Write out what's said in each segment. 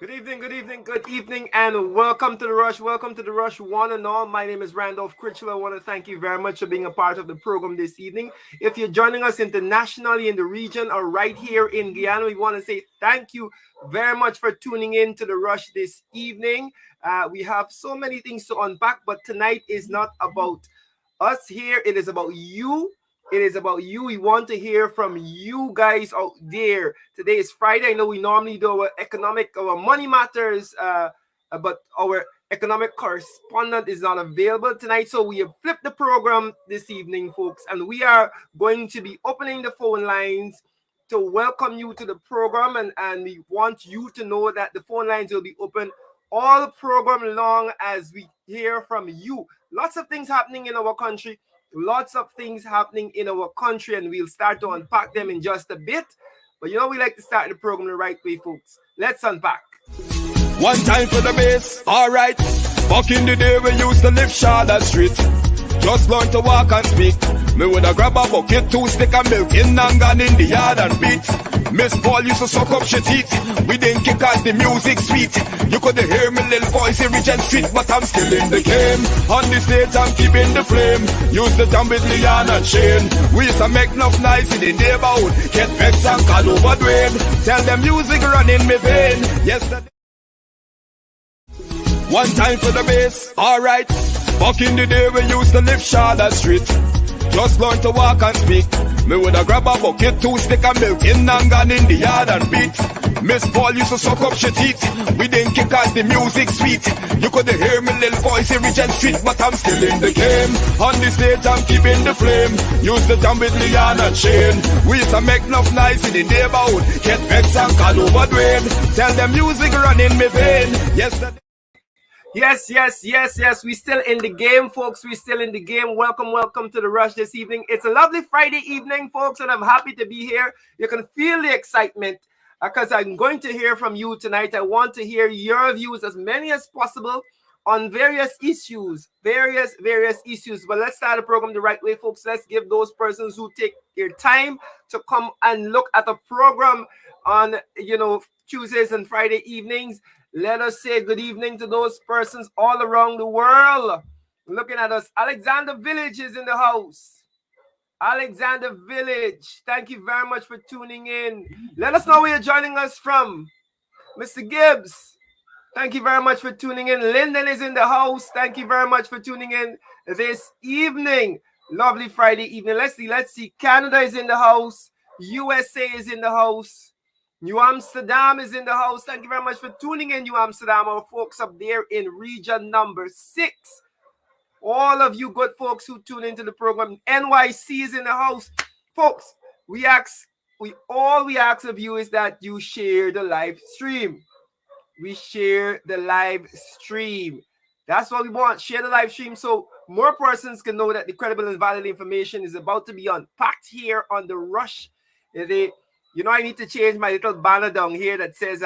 Good evening, and welcome to the Rush. Welcome to the Rush, one and all. My name is Randolph Critchlow. I want to thank you very much for being a part of the program this evening. If you're joining us internationally in the region or right here in Guyana, we want to say thank you very much for tuning in to the Rush this evening. We have so many things to unpack, but tonight is not about us here, it is about you. It is about you. We want to hear from you guys out there. Today is Friday. I know we normally do our money matters, but our economic correspondent is not available tonight. So we have flipped the program this evening, folks, and we are going to be opening the phone lines to welcome you to the program. And we want you to know that the phone lines will be open all program long as we hear from you. Lots of things happening in our country. Lots of things happening in our country, and we'll start to unpack them in just a bit. But we like to start the program the right way, folks. Let's unpack. One time for the bass, alright. Back in the day we used to live Charlotte Street. Just learn to walk and speak. Me woulda grab a bucket, 2 stick of milk in and gone in the yard and beat. Miss Paul used to suck up she teeth. We didn't kick cause the music sweet. You could hear me little voice in Regent Street, but I'm still in the game. On the stage I'm keeping the flame. Use the jam with Leon and Shane. We used to make enough noise in the neighborhood. Get vexed and call over Dwayne. Tell them music run in me vein. Yesterday. One time for the bass, alright. Back in the day we used to live Charlotte Street. Just learn to walk and speak. Me woulda grab a bucket, 2 stick of milk in and gone in the yard and beat. Miss Paul used to suck up she teeth. We didn't kick cause the music sweet. You could hear me little voice in Regent Street, but I'm still in the game. On the stage I'm keeping the flame. Use the jam with Leon and Shane. We used to make enough noise in the neighborhood. Get vexed and call over Dwayne. Tell them music run in me vein. Yesterday. Yes. We still in the game, folks. We still in the game. Welcome to the Rush this evening. It's a lovely Friday evening, folks, and I'm happy to be here. You can feel the excitement because I'm going to hear from you tonight. I want to hear your views, as many as possible, on various issues. Various issues. But let's start the program the right way, folks. Let's give those persons who take their time to come and look at the program on, Tuesdays and Friday evenings. Let us say good evening to those persons all around the world looking at us. Alexander Village is in the house. Alexander Village, thank you very much for tuning in. Let us know where you're joining us from. Mr. Gibbs, thank you very much for tuning in. Lyndon is in the house. Thank you very much for tuning in this evening. Lovely Friday evening. Let's see. Canada is in the house. USA is in the house. New Amsterdam is in the house. Thank you very much for tuning in, New Amsterdam, our folks up there in region number 6. All of you good folks who tune into the program. NYC is in the house. Folks, all we ask of you is that you share the live stream. We share the live stream. That's what we want. Share the live stream so more persons can know that the credible and valid information is about to be unpacked here on the Rush. I need to change my little banner down here that says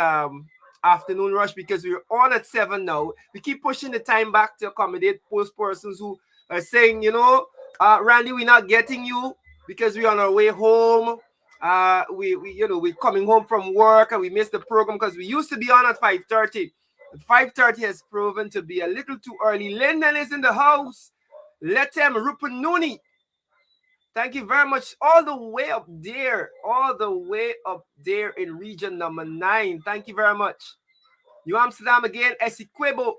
afternoon rush because we're on at 7 now. We keep pushing the time back to accommodate those persons who are saying, Randy, we're not getting you because we're on our way home. We're coming home from work and we missed the program because we used to be on at 5:30. 5:30 has proven to be a little too early. Lyndon is in the house. Let him Rupanuni. Thank you very much. All the way up there in region number 9. Thank you very much. New Amsterdam again, Essequibo.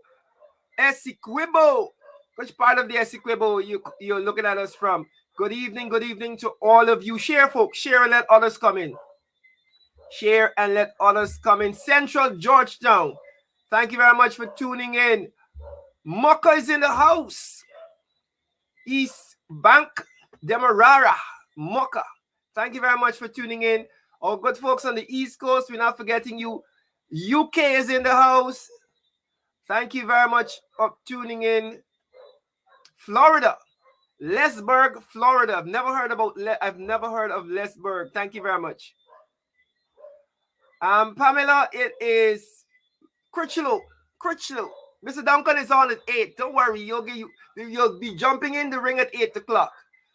Which part of the Essequibo you're looking at us from? Good evening to all of you. Share, folks. Share and let others come in. Central Georgetown. Thank you very much for tuning in. Mocha is in the house. East Bank. Demerara, Mocha. Thank you very much for tuning in. Our good folks on the East Coast, we're not forgetting you. UK is in the house. Thank you very much for tuning in. Florida, Leesburg, Florida. I've never heard of Leesburg. Thank you very much. Pamela, it is Critchlow. Mr. Duncan is on at 8. Don't worry, you'll be jumping in the ring at 8 o'clock.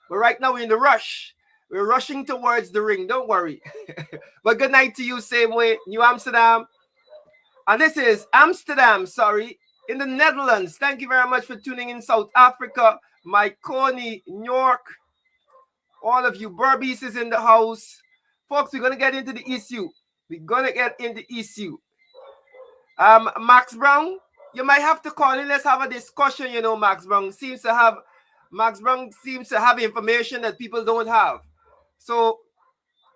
But right now we're in the rush. We're rushing towards the ring. Don't worry. But good night to you, same way. New Amsterdam. And this is Amsterdam, sorry, in the Netherlands. Thank you very much for tuning in. South Africa, Mike Coney, New York, all of you. Burbies is in the house. Folks, we're going to get into the issue. We're going to get into issue. Max Brown, you might have to call in. Let's have a discussion. You know, Max Brown seems to have information that people don't have. So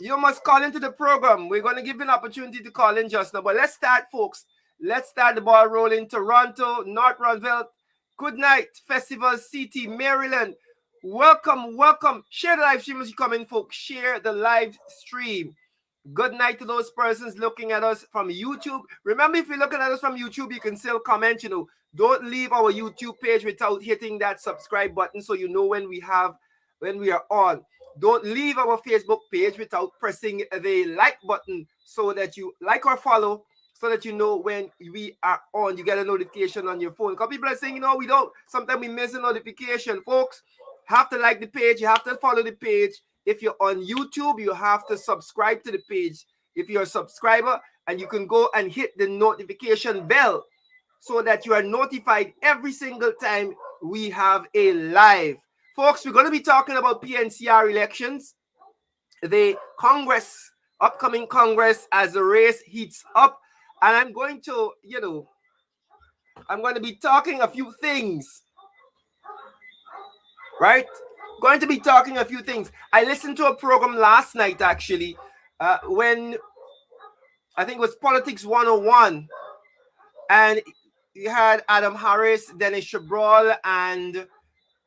you must call into the program. We're going to give you an opportunity to call in just now. But let's start, folks. Let's start the ball rolling. Toronto, North Roosevelt, good night. Festival City, Maryland. Welcome, welcome. Share the live stream as you come in, folks. Share the live stream. Good night to those persons looking at us from YouTube. Remember, if you're looking at us from YouTube, you can still comment. You know, don't leave our YouTube page without hitting that subscribe button so you know when we are on. Don't leave our Facebook page without pressing the like button so that you like or follow so that you know when we are on. You get a notification on your phone. Because people are saying, you know, we don't. Sometimes we miss a notification. Folks, have to like the page. You have to follow the page. If you're on YouTube, you have to subscribe to the page. If you're a subscriber, and you can go and hit the notification bell so that you are notified every single time we have a live. Folks, we're going to be talking about PNCR elections, the Congress, upcoming Congress as the race heats up. And I'm going to, I'm going to be talking a few things, right? Going to be talking a few things. I listened to a program last night, actually, when I think it was Politics 101. And you had Adam Harris, Dennis Chabrol, and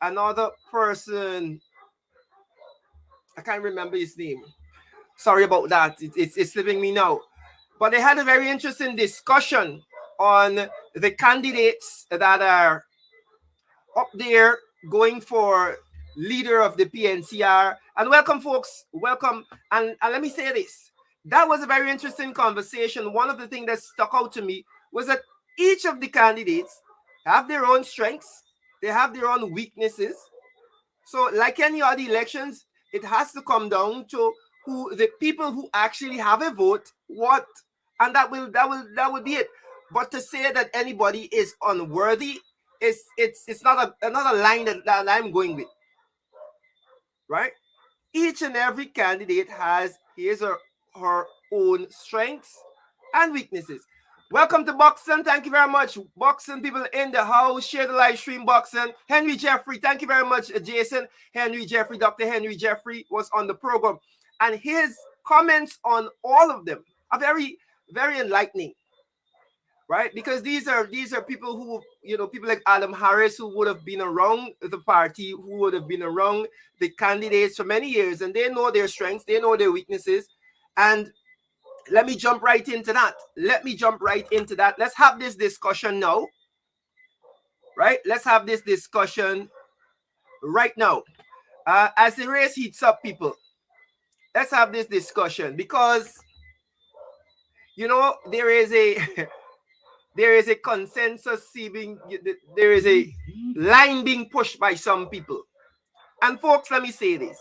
another person. I can't remember his name. Sorry about that. It's slipping me now. But they had a very interesting discussion on the candidates that are up there going for leader of the PNCR. And welcome, folks. Welcome. And let me say this. That was a very interesting conversation. One of the things that stuck out to me was that each of the candidates have their own strengths. They have their own weaknesses. So like any other elections, it has to come down to who the people who actually have a vote, and that will be it. But to say that anybody is unworthy, it's not another line that I'm going with. Right? Each and every candidate has his or her own strengths and weaknesses. Welcome to Boxon. Thank you very much. Boxon people in the house. Share the live stream, Boxon. Henry Jeffrey. Thank you very much, Jason. Henry Jeffrey, Dr. Henry Jeffrey was on the program. And his comments on all of them are very, very enlightening. Right? Because these are people who, people like Adam Harris, who would have been around the party, who would have been around the candidates for many years, and they know their strengths, they know their weaknesses. And let me jump right into that. Let's have this discussion now. Right? Let's have this discussion right now. As the race heats up, people, let's have this discussion because, there is a consensus there is a line being pushed by some people. And folks, let me say this.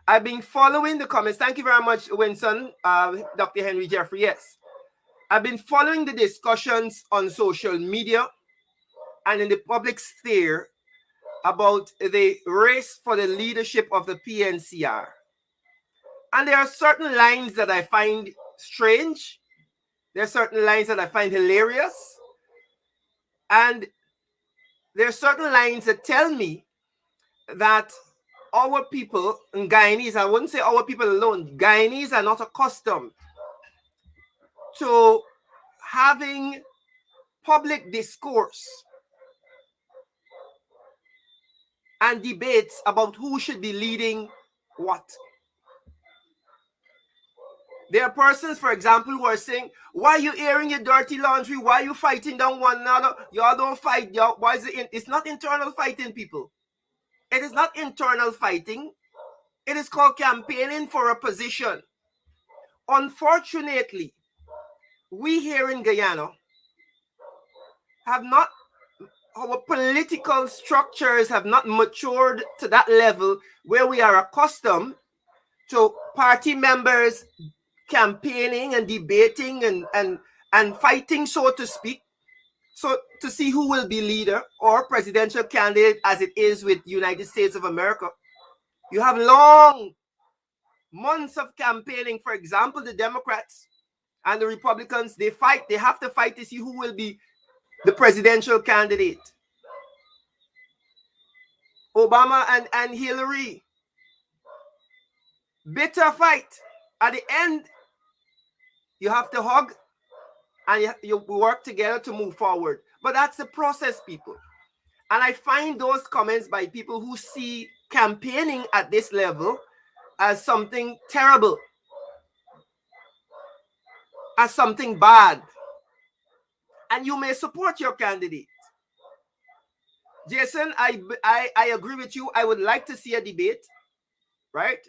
I've been following the comments. Thank you very much, Winston, Dr. Henry Jeffrey. Yes. I've been following the discussions on social media and in the public sphere about the race for the leadership of the PNCR. And there are certain lines that I find strange. There are certain lines that I find hilarious. And there are certain lines that tell me that our people, and Guyanese, I wouldn't say our people alone, Guyanese are not accustomed to having public discourse and debates about who should be leading what. There are persons, for example, who are saying, why are you airing your dirty laundry? Why are you fighting down one another? Y'all don't fight. Why is it? It's not internal fighting, people. It is not internal fighting. It is called campaigning for a position. Unfortunately, we here in Guyana our political structures have not matured to that level where we are accustomed to party members campaigning and debating and fighting, so to speak, so to see who will be leader or presidential candidate, as it is with United States of America. You have long months of campaigning. For example, the Democrats and the Republicans, they fight. They have to fight to see who will be the presidential candidate. Obama and Hillary, bitter fight. At the end, you have to hug and you work together to move forward. But that's the process, people. And I find those comments by people who see campaigning at this level as something terrible, as something bad. And you may support your candidate. Jason, I agree with you. I would like to see a debate, right?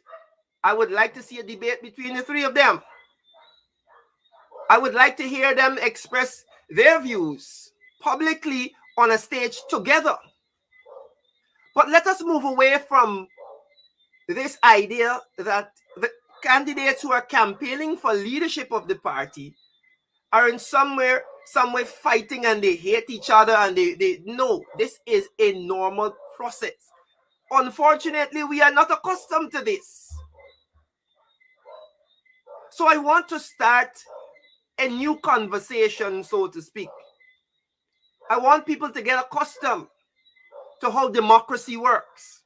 I would like to see a debate between the three of them. I would like to hear them express their views publicly on a stage together. But let us move away from this idea that the candidates who are campaigning for leadership of the party are in some way fighting and they hate each other and they no, this is a normal process. Unfortunately, we are not accustomed to this. So I want to start a new conversation, so to speak. I want people to get accustomed to how democracy works.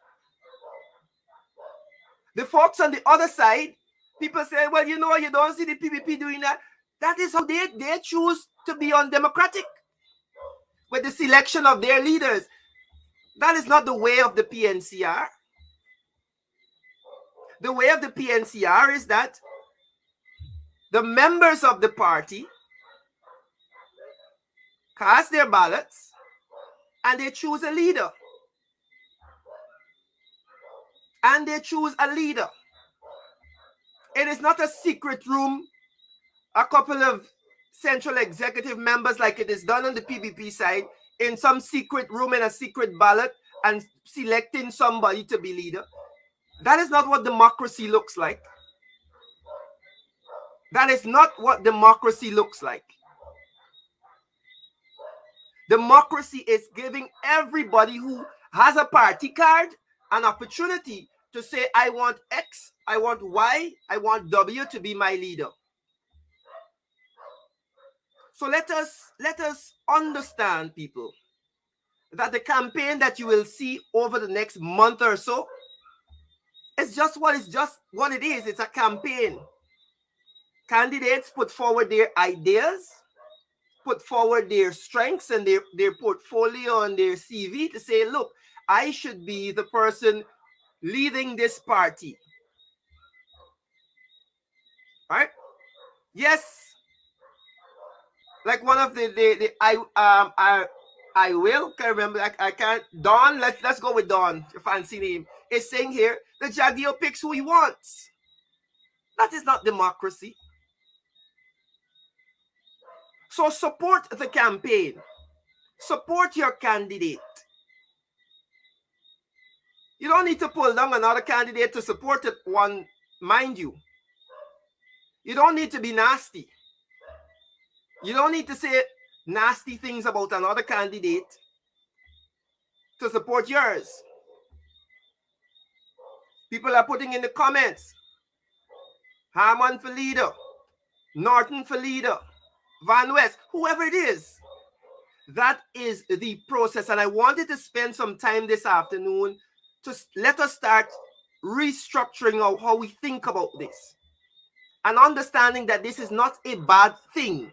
The folks on the other side, people say, well, you know, you don't see the PPP doing that. That is how they choose to be undemocratic with the selection of their leaders. That is not the way of the PNCR. The way of the PNCR is that the members of the party cast their ballots and they choose a leader. And they choose a leader. It is not a secret room, a couple of central executive members like it is done on the PPP side, in some secret room in a secret ballot and selecting somebody to be leader. That is not what democracy looks like. That is not what democracy looks like. Democracy is giving everybody who has a party card an opportunity to say, I want X, I want Y, I want W to be my leader. So let us understand, people, that the campaign that you will see over the next month or so is just what it is. It's a campaign. Candidates put forward their ideas, put forward their strengths and their portfolio and their CV to say, look, I should be the person leading this party. Right? Yes. Like one of I can't remember. I can't. Don. Let's go with Don. Your fancy name is saying here that Jagdeo picks who he wants. That is not democracy. So support the campaign. Support your candidate. You don't need to pull down another candidate to support it, one, mind you. You don't need to be nasty. You don't need to say nasty things about another candidate to support yours. People are putting in the comments, Harman for leader, Norton for leader, Van West, whoever it is. That is the process. And I wanted to spend some time this afternoon to let us start restructuring how we think about this and understanding that this is not a bad thing.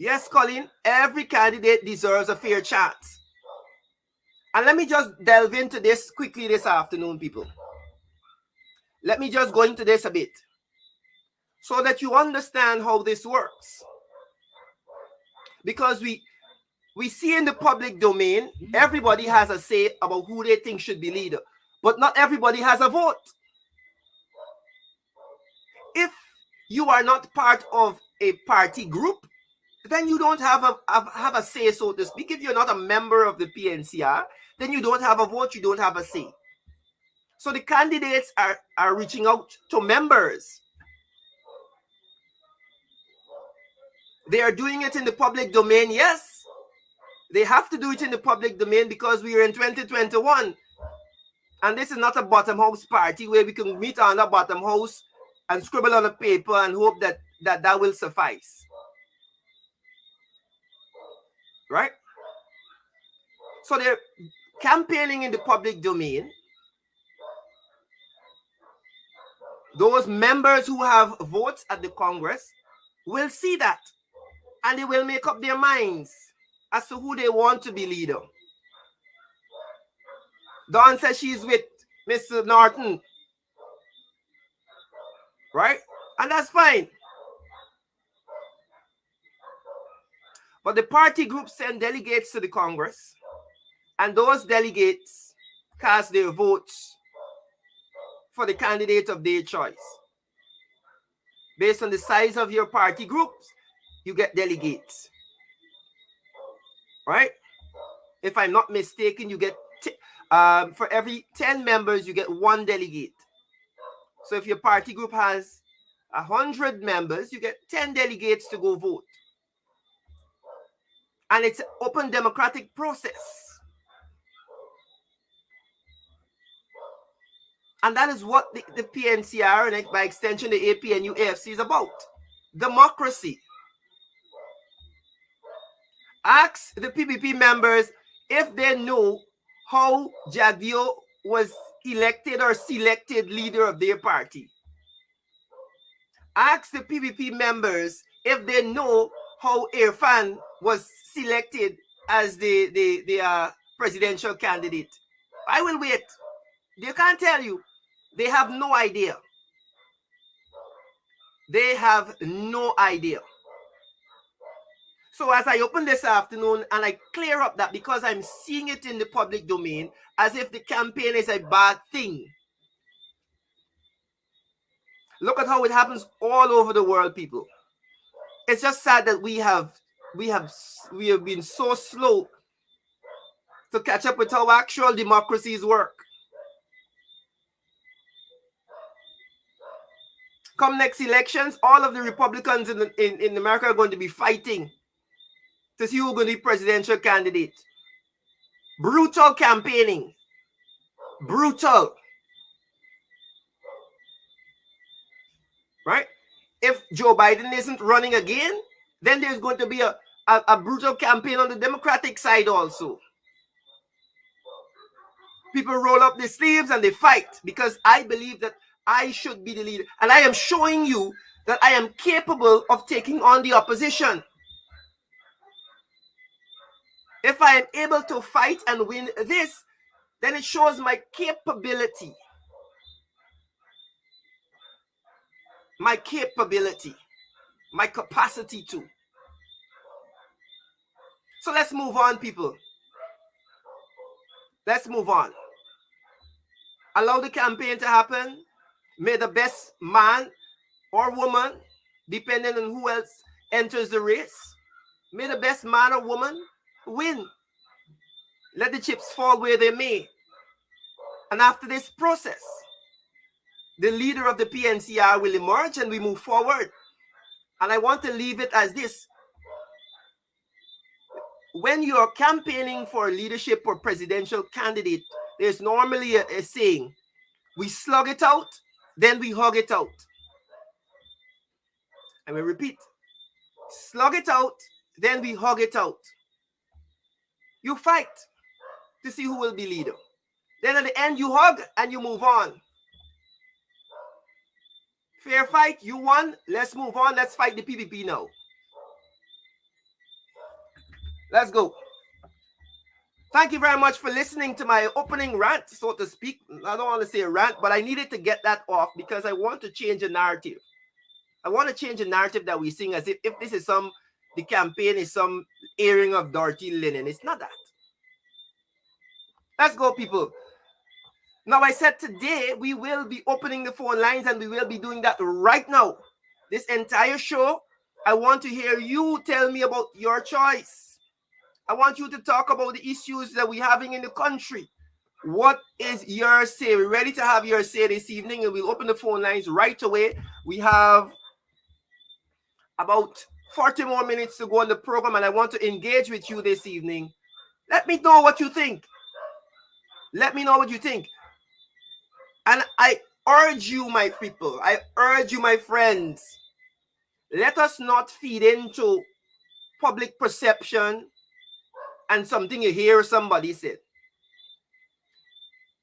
Yes, Colin, every candidate deserves a fair chance. And let me just delve into this quickly this afternoon, people. Let me just go into this a bit so that you understand how this works. Because we see in the public domain, everybody has a say about who they think should be leader, but not everybody has a vote. If you are not part of a party group, then you don't have a say, so to speak. If you're not a member of the PNCR, then you don't have a vote, you don't have a say. So the candidates are reaching out to members. They are doing it in the public domain, yes. They have to do it in the public domain because we are in 2021. And this is not a bottom house party where we can meet on a bottom house and scribble on a paper and hope that will suffice. Right? So they're campaigning in the public domain. Those members who have votes at the Congress will see that. And they will make up their minds as to who they want to be leader. Dawn says she's with Mr. Norton. Right? And that's fine. But the party groups send delegates to the Congress, and those delegates cast their votes for the candidate of their choice. Based on the size of your party groups, you get delegates. Right? If I'm not mistaken, you get for every 10 members, you get 1 delegate. So if your party group has 100 members, you get 10 delegates to go vote. And it's an open democratic process. And that is what the PNCR and by extension the APNU AFC is about. Democracy. Ask the PPP members if they know how Jagdeo was elected or selected leader of their party. Ask the PPP members if they know how Irfan was selected as the presidential candidate. I will wait. They can't tell you. They have no idea. They have no idea. So as I open this afternoon and I clear up that because I'm seeing it in the public domain as if the campaign is a bad thing. Look at how it happens all over the world, people. It's just sad that we have been so slow to catch up with how actual democracies work. Come next elections, all of the Republicans in America are going to be fighting to see who's going to be presidential candidate. Brutal campaigning. Brutal. Right? If Joe Biden isn't running again, then there's going to be a brutal campaign on the Democratic side also. People roll up their sleeves and they fight because I believe that I should be the leader. And I am showing you that I am capable of taking on the opposition. If I am able to fight and win this, then it shows my capability. My capability. My capacity to. So let's move on, people. Let's move on. Allow the campaign to happen. May the best man or woman, depending on who else enters the race, may the best man or woman win. Let the chips fall where they may. And after this process, the leader of the PNCR will emerge and we move forward. And I want to leave it as this. When you're campaigning for a leadership or presidential candidate, there's normally a saying, we slug it out, then we hug it out. I will repeat, slug it out, then we hug it out. You fight to see who will be leader. Then at the end, you hug and you move on. Fair fight, you won. Let's move on. Let's fight the PPP now. Let's go. Thank you very much for listening to my opening rant, so to speak. I don't want to say a rant, but I needed to get that off because I want to change the narrative. I want to change the narrative that we're seeing as if this is the campaign is some airing of dirty linen. It's not that. Let's go, people. Now, I said today we will be opening the phone lines and we will be doing that right now. This entire show, I want to hear you tell me about your choice. I want you to talk about the issues that we're having in the country. What is your say? We're ready to have your say this evening, and we'll open the phone lines right away. We have about 40 more minutes to go on the program, and I want to engage with you this evening. Let me know what you think. Let me know what you think. And I urge you, my people, I urge you, my friends, let us not feed into public perception and something you hear somebody say.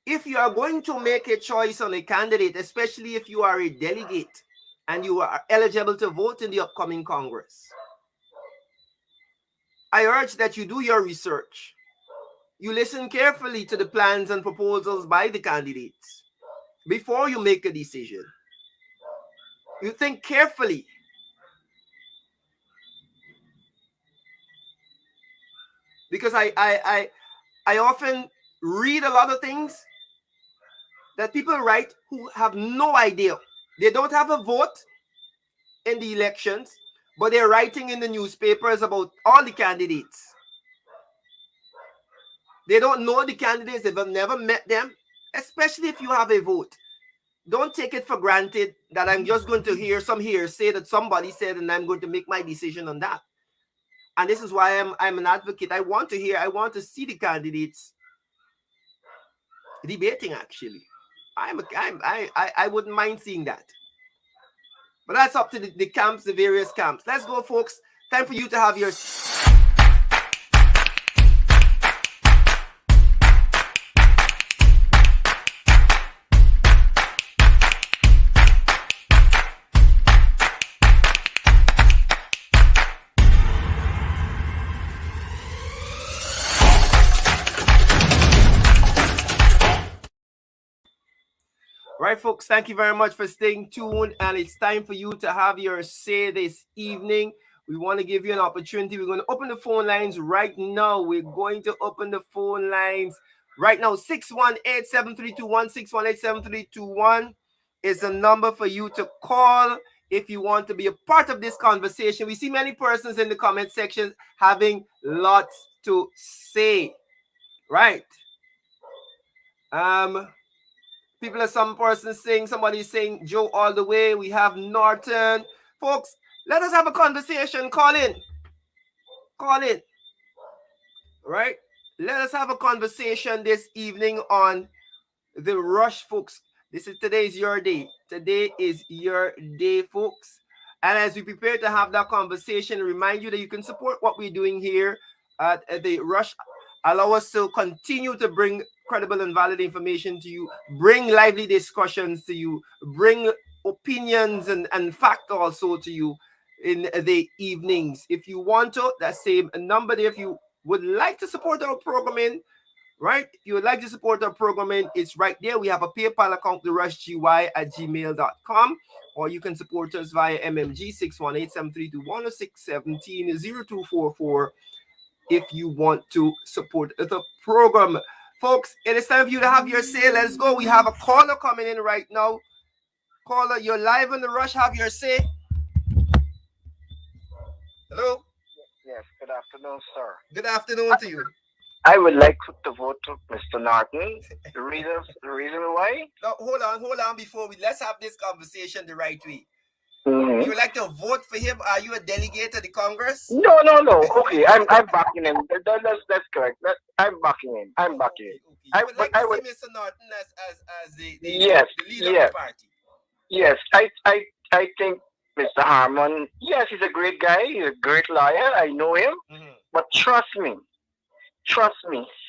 If you are going to make a choice on a candidate, especially if you are a delegate and you are eligible to vote in the upcoming Congress, I urge that you do your research. You listen carefully to the plans and proposals by the candidates before you make a decision. You think carefully. Because I often read a lot of things that people write who have no idea. They don't have a vote in the elections, but they're writing in the newspapers about all the candidates. They don't know the candidates, they've never met them, especially if you have a vote. Don't take it for granted that I'm just going to hear some hearsay that somebody said and I'm going to make my decision on that. And this is why I'm an advocate. I want to see the candidates debating actually. I wouldn't mind seeing that. But that's up to the camps, the various camps. Let's go, folks. Time for you to have your... Right, folks, thank you very much for staying tuned. And it's time for you to have your say this evening. We want to give you an opportunity. We're going to open the phone lines right now. We're going to open the phone lines right now. 618-7321, 618-7321 is the number for you to call if you want to be a part of this conversation. We see many persons in the comment section having lots to say. Right. People are some persons saying, somebody's saying Joe all the way. We have Norton. Folks, let us have a conversation. Call in. Call in. Right? Let us have a conversation this evening on the rush, folks. Today is your day. Today is your day, folks. And as we prepare to have that conversation, remind you that you can support what we're doing here at the rush. Allow us to continue to bring credible and valid information to you, bring lively discussions to you, bring opinions and fact also to you in the evenings. If you want to, that same number there. If you would like to support our programming, right? If you would like to support our programming, it's right there. We have a PayPal account, therushgy@gmail.com, or you can support us via MMG 618-7321-0617-0244 if you want to support the program. Folks, it is time for you to have your say. Let's go. We have a caller coming in right now. Caller, you're live on the rush. Have your say. Hello? Yes, good afternoon, sir. Good afternoon to you. I would like to vote to Mr. Norton. The reason why? No, hold on. Let's have this conversation the right way. Mm-hmm. You would like to vote for him? Are you a delegate to the Congress? No. Okay, I'm backing him. That's correct. I'm backing him. I'm backing him. Okay. You would like to see Mr. Norton as the leader of the party? Yes, I think Mr. Harmon, yes, he's a great guy. He's a great lawyer. I know him. Mm-hmm. But trust me,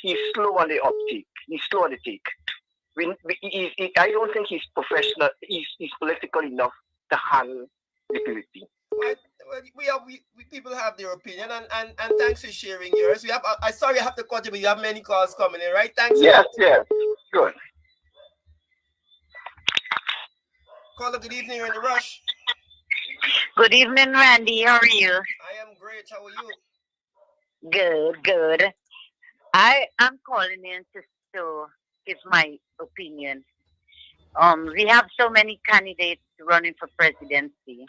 he's slow on the uptake. He's slow on the take. I don't think he's professional. He's political enough to handle the PPP. We people have their opinion, and thanks for sharing yours. We have. Sorry, I have to cut you, but you have many calls coming in, right? Thanks. Yes, good. Caller, good evening. You're in the rush. Good evening, Randy. How are you? I am great. How are you? Good. I am calling in to give my opinion. We have so many candidates running for presidency,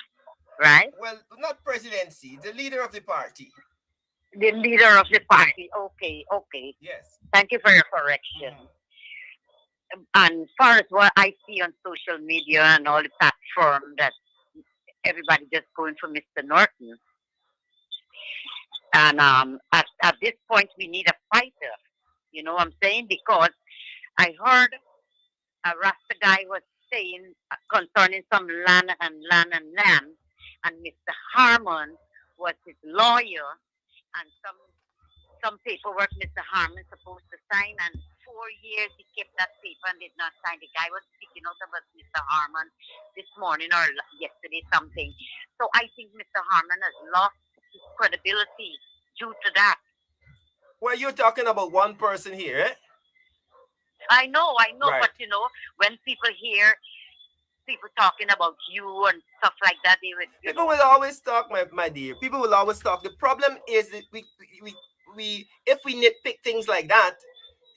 right? Well, not presidency, the leader of the party. The leader of the party. Okay. Yes. Thank you for your correction. And far as what I see on social media and all the platform that everybody just going for Mr. Norton. And at this point, we need a fighter. You know what I'm saying? Because I heard a Rasta guy was saying concerning some land, and Mr. Harmon was his lawyer, and some paperwork Mr. Harmon supposed to sign, and 4 years he kept that paper and did not sign. The guy was speaking out about Mr. Harmon this morning or yesterday something. So I think Mr. Harmon has lost his credibility due to that. Well, you're talking about one person here, eh? I know, Right. but when people hear people talking about you and stuff like that, they would, People will always talk, my dear. People will always talk. The problem is that we if we nitpick things like that,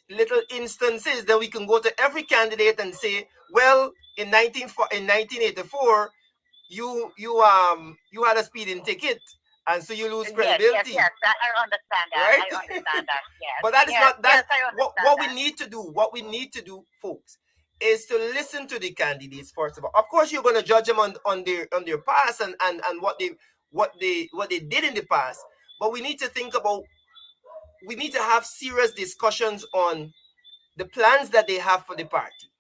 little instances, then we can go to every candidate and say, well, in 1984, you had a speeding ticket, and so you lose credibility. Yes, I understand that. Right? I understand that. Yes. But that is not that. Yes, What we need to do, folks, is to listen to the candidates first of all. Of course, you're going to judge them on their past and what they did in the past. But we need to think about. We need to have serious discussions on the plans that they have for the party.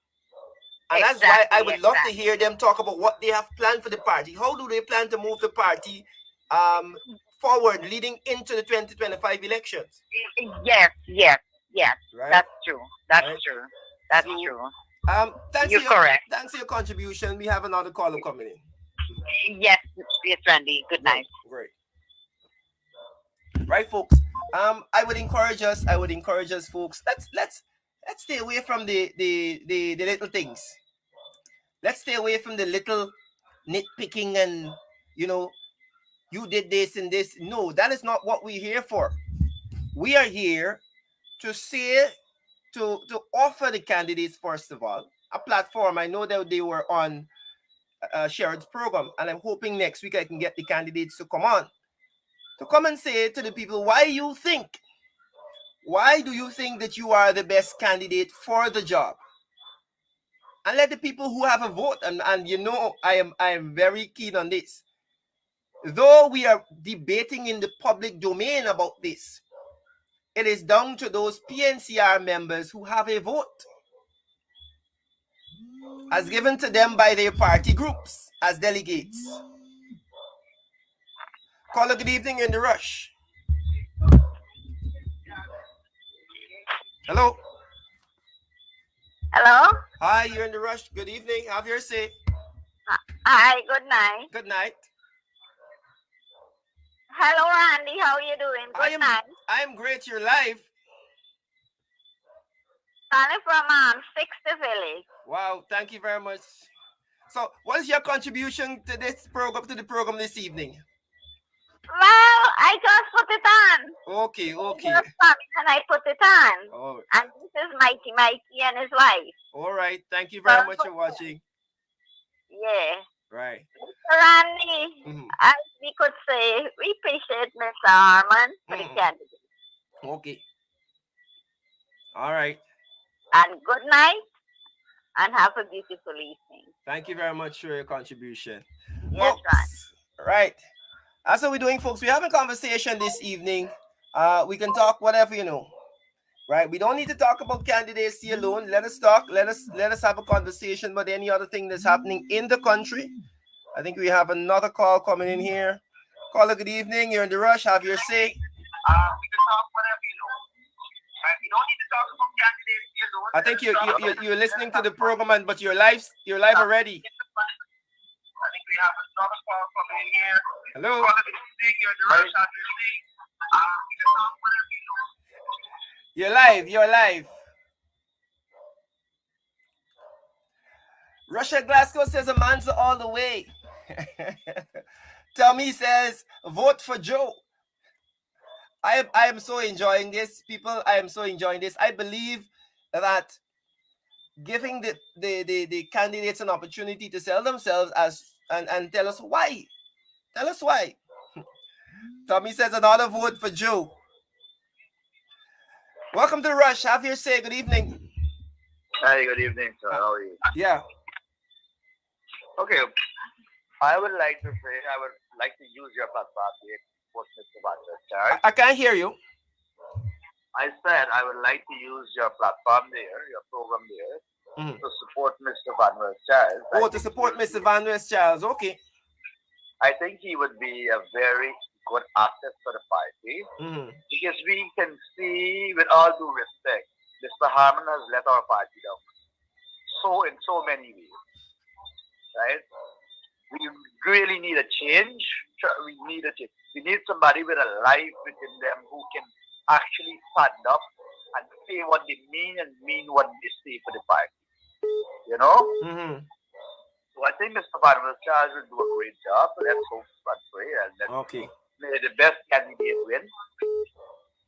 And that's why I would love to hear them talk about what they have planned for the party. How do they plan to move the party forward leading into the 2025 elections? Yes. Right? That's true. That's true. Thanks You're correct. Thanks for your contribution. We have another caller coming in. Yes, Randy. Good night. Great. Right, folks. I would encourage us, folks. Let's stay away from the little things. Let's stay away from the little nitpicking and you did this and this. No, that is not what we're here for. We are here to say to offer the candidates, first of all, a platform. I know that they were on Sherrod's program, and I'm hoping next week I can get the candidates to come on. To come and say to the people why do you think that you are the best candidate for the job? And let the people who have a vote, and I am very keen on this. Though we are debating in the public domain about this, it is down to those PNCR members who have a vote, as given to them by their party groups as delegates. Caller, good evening. You're in the rush. Hello. Hello? Hi, you're in the rush. Good evening. Have your say. Hi, good night. Good night. Hello, Randy. How are you doing? Good night. I am great. You're live. Calling from 60 Village. Wow, thank you very much. So, what is your contribution to this program, to the program this evening? Well, I just put it on. Okay. Just and I put it on. Oh. And this is Mikey and his wife. All right. Thank you very much for watching. Yeah. Right. Mr. Randy, as we could say, we appreciate Mr. Harmon for the candidate. Okay. All right. And good night, and have a beautiful evening. Thank you very much for your contribution. Yes, right. That's what we're doing, folks. We're having a conversation this evening. We can talk whatever, right? We don't need to talk about candidacy alone. Let us talk. Let us have a conversation about any other thing that's happening in the country. I think we have another call coming in here. Caller, good evening. You're in the rush. Have your say. We can talk whatever, right? We don't need to talk about candidacy alone. I think you're listening to the program, but you're live already. I think we have another call coming in here. Hello. Caller, good evening. You're in the rush. Have your say. We can talk whatever, You're live. Russia Glasgow says Amanza all the way. Tommy says vote for Joe. I am so enjoying this, people. I am so enjoying this. I believe that giving the candidates an opportunity to sell themselves and tell us why. Tell us why. Tommy says another vote for Joe. Welcome to the Rush. Have your say. Good evening. Hi, good evening, sir. How are you? Yeah. Okay, I would like to say I would like to use your platform to support Mr. Vander's charge. I can't hear you. I said I would like to use your platform there, your program there, Mhm. to support Mr. Vander's charge. Oh, to support Mr. Van West Charles. Okay. I think he would be a very good asset for the party Mm-hmm. because we can see, with all due respect, Mr. Harmon has let our party down so in so many ways, right? We really need a change. We need a change. We need somebody with a life within them who can actually stand up and say what they mean and mean what they say for the party. You know? Mm-hmm. So I think Mr. Van Charles will do a great job. Let's hope and pray and let's Okay. may the best candidate win.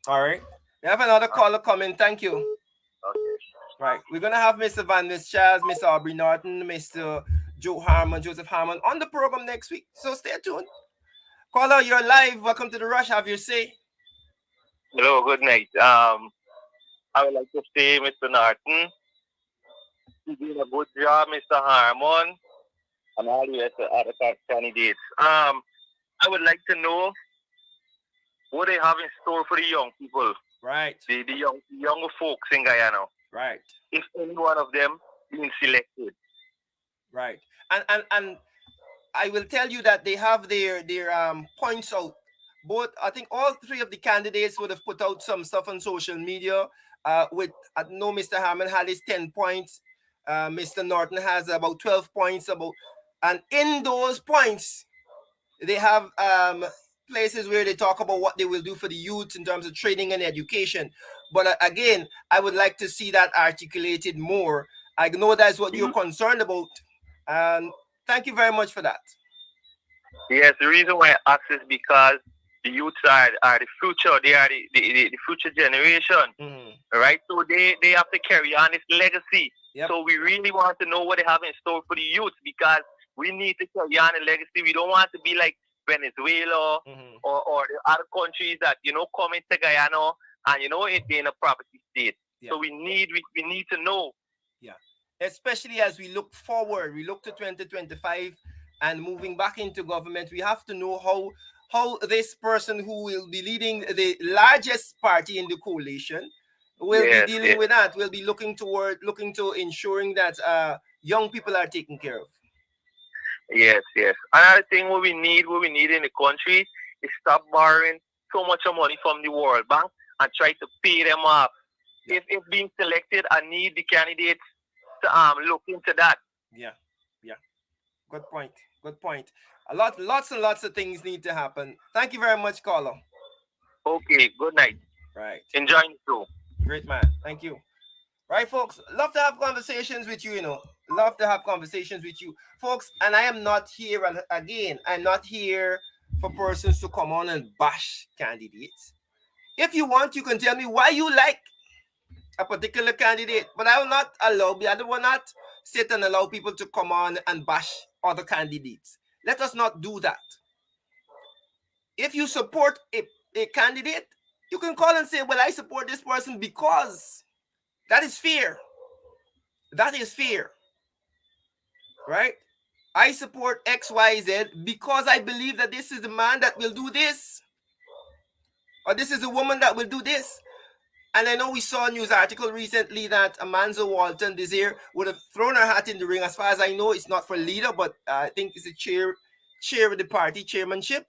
All right. We have another caller coming. Thank you. Okay. Right. We're going to have Mr. Van West Charles, Mr. Aubrey Norton, Mr. Joseph Harmon on the program next week. So stay tuned. Caller, you're live. Welcome to the Rush. Have your say. Hello, good night. I would like to say, Mr. Norton, you did a good job, Mr. Harmon, and all the other candidates. I would like to know what they have in store for the young people, Right. the younger folks in Guyana. Right. If any one of them being selected. Right. And I will tell you that they have their points out. Both, I think all three of the candidates would have put out some stuff on social media. With I know Mr. Hammond had his 10 points. Mr. Norton has about 12 points. And in those points, they have places where they talk about what they will do for the youth in terms of training and education. But again, I would like to see that articulated more. I know that's what you're concerned about. And thank you very much for that. Yes, the reason why I ask is because the youths are the future. They are the future generation, right? So they have to carry on this legacy. Yep. So we really want to know what they have in store for the youth because we need to carry on the legacy. We don't want to be like Venezuela or the other countries that, come into Guyana and, it being a property state. Yeah. So we need to know. Yeah. Especially as we look forward, we look to 2025 and moving back into government, we have to know how this person who will be leading the largest party in the coalition will be dealing with that. We'll be looking to ensuring that young people are taken care of. Yes. Another thing what we need in the country is stop borrowing so much money from the World Bank and try to pay them off. Yeah. If being selected, I need the candidates to look into that. Yeah. Good point. Lots and lots of things need to happen. Thank you very much, caller. Okay, good night. Right. Enjoying the show. Great man. Thank you. Right, folks. Love to have conversations with you, Love to have conversations with you. Folks, and I am not here, again, I'm not here for persons to come on and bash candidates. If you want, you can tell me why you like a particular candidate, but I will not sit and allow people to come on and bash other candidates. Let us not do that. If you support a candidate, you can call and say, well, I support this person because that is fear. That is fear. Right? I support XYZ because I believe that this is the man that will do this. Or this is the woman that will do this. And I know we saw a news article recently that Amanzo Walton this year would have thrown her hat in the ring. As far as I know, it's not for leader, but I think it's a chair of the party, chairmanship.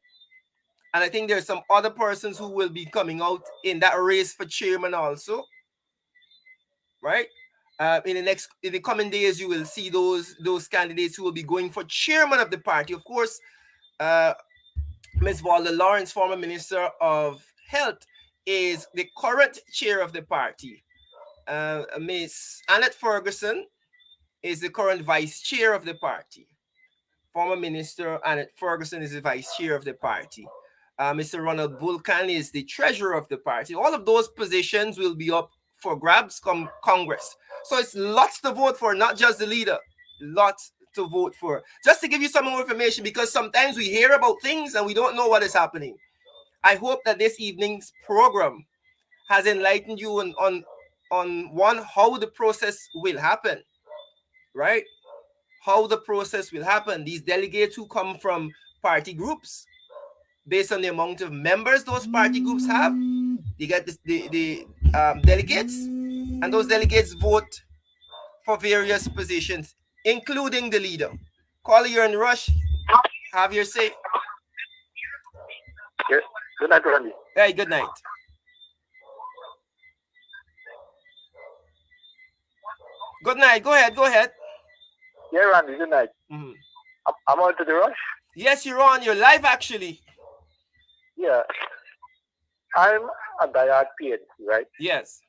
And I think there's some other persons who will be coming out in that race for chairman also. Right? In the coming days, you will see those candidates who will be going for chairman of the party. Of course, Ms. Valda Lawrence, former Minister of Health, is the current chair of the party. Ms. Annette Ferguson is the current vice chair of the party. Former Minister Annette Ferguson is the vice chair of the party. Mr. Ronald Bulkan is the treasurer of the party. All of those positions will be up for grabs come Congress. So it's lots to vote for, not just the leader. Lots to vote for. Just to give you some more information, because sometimes we hear about things and we don't know what is happening. I hope that this evening's program has enlightened you on on how the process will happen, right? How the process will happen. These delegates who come from party groups, based on the amount of members those party groups have, they get the delegates, and those delegates vote for various positions, including the leader. Caller, you're in rush. Have your say. Yes. Good night, Randy. Hey, good night. Good night. Go ahead. Go ahead. Yeah, Randy. Good night. Mm-hmm. I'm on to the rush. Yes, you're on. You're live, actually. Yeah. I'm a diehard PNC, right? Yes.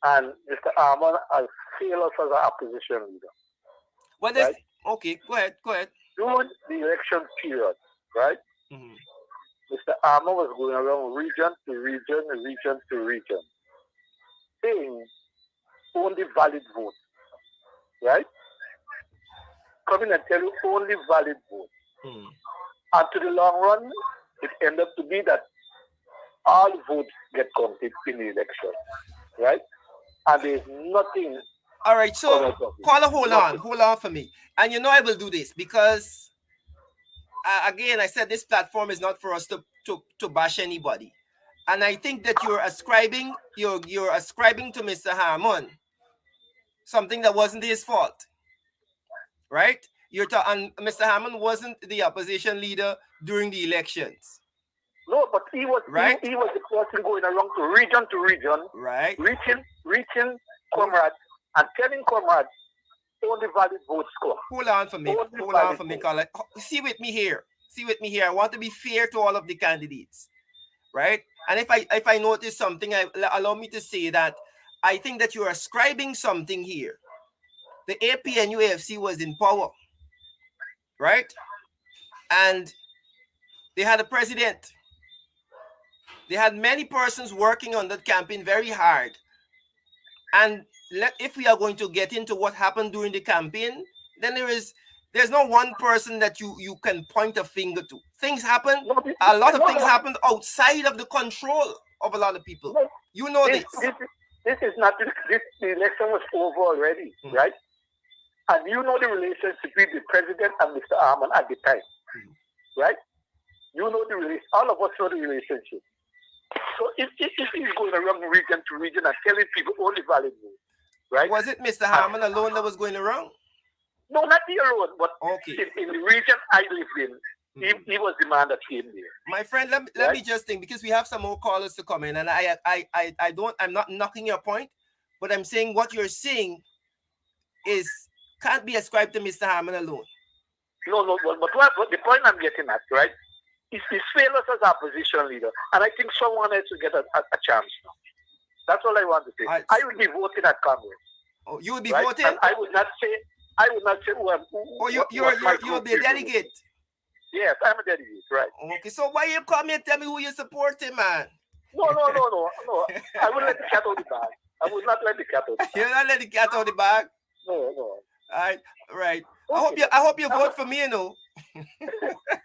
And Mr. Armand has failed us as an opposition leader. Well, right? Okay. Go ahead. Go ahead. During the election period, right? Mm-hmm. Mr. Armand was going around region to region, saying only valid votes, right? Coming and tell you only valid votes. Mm. And to the long run, it ended up to be that all votes get counted in the election, right? And there's nothing. All right, so caller, hold on for me. And you know I will do this because, again, I said this platform is not for us to bash anybody. And I think that you're ascribing to Mr. Harmon something that wasn't his fault, right? And Mr. Harmon wasn't the opposition leader during the elections. No, but he was right. He was the person going around to region, right? Reaching comrades and telling comrades only valid votes score. Hold on for me. Hold on for me, caller. See with me here. I want to be fair to all of the candidates, right? And if I notice something, allow me to say that I think that you're ascribing something here. The APNU AFC was in power, right? And they had a president. They had many persons working on that campaign very hard. And if we are going to get into what happened during the campaign, then there's no one person that you can point a finger to. Things happen. A lot of things happened outside of the control of a lot of people. You know this. This is not this. The election was over already, right? And you know the relationship between the president and Mr. Armand at the time, right? You know the relationship. All of us know the relationship. So if he's going around region to region and telling people only valid votes, right? Was it Mr. Harmon alone that was going around? No, not the alone, but okay. in the region I live in, he was the man that came there. My friend, let me just think, because we have some more callers to come in, and I'm not knocking your point, but I'm saying what you're saying can't be ascribed to Mr. Harmon alone. No, but what the point I'm getting at, right? He's failed us as opposition leader, and I think someone else will get a chance now. That's all I want to say. I will be voting at Congress. Oh, you will be voting? And I would not say who. You'll be a delegate. Yes, I'm a delegate, right? Okay, so why you come here and tell me who you supporting, man? No. I will let the cat out of the bag. I will not let the cat out of the bag. You'll not let the cat out of the bag? No. All right. Okay. I hope you vote for me, you know.